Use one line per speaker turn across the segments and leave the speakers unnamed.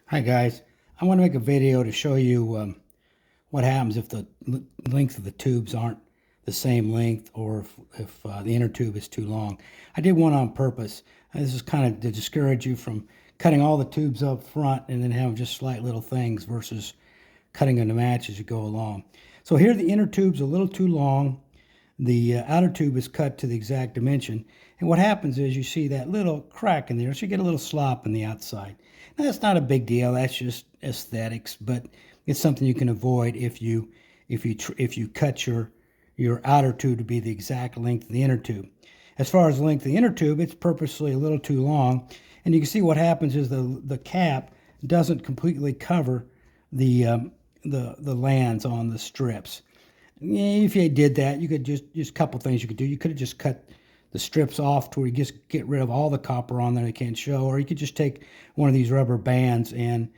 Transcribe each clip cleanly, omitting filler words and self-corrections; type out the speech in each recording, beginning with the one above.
Hi guys, I want to make a video to show you what happens if the length of the tubes aren't the same length, or if the inner tube is too long. I did one on purpose. This is kind of to discourage you from cutting all the tubes up front and then having just slight little things versus cutting them to match as you go along. So here the inner tube's a little too long. The outer tube is cut to the exact dimension. And what happens is you see that little crack in there, so you get a little slop in the outside. Now, that's not a big deal. That's just aesthetics, but it's something you can avoid if you cut your outer tube to be the exact length of the inner tube. As far as the length of the inner tube, it's purposely a little too long, and you can see what happens is the cap doesn't completely cover the the lands on the strips. If you did that, you could just a couple things you could do. You could have just cut the strips off to where you just get rid of all the copper on there you can't show, or you could just take one of these rubber bands and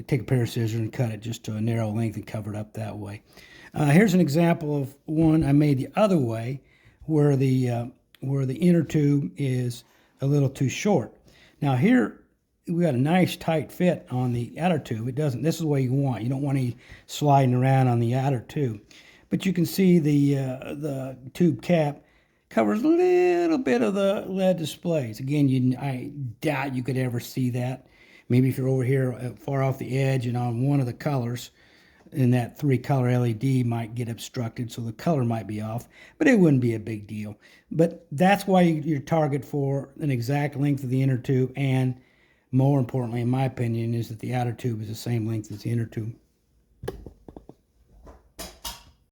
take a pair of scissors and cut it just to a narrow length and cover it up that way. Here's an example of one I made the other way, where the inner tube is a little too short. Now here we got a nice tight fit on the outer tube. It doesn't. This is the way you want. You don't want any sliding around on the outer tube. But you can see the tube cap covers a little bit of the LED displays. Again, I doubt you could ever see that. Maybe if you're over here far off the edge and on one of the colors, and that 3-color LED might get obstructed, so the color might be off, but it wouldn't be a big deal. But that's why you target for an exact length of the inner tube, and more importantly, in my opinion, is that the outer tube is the same length as the inner tube.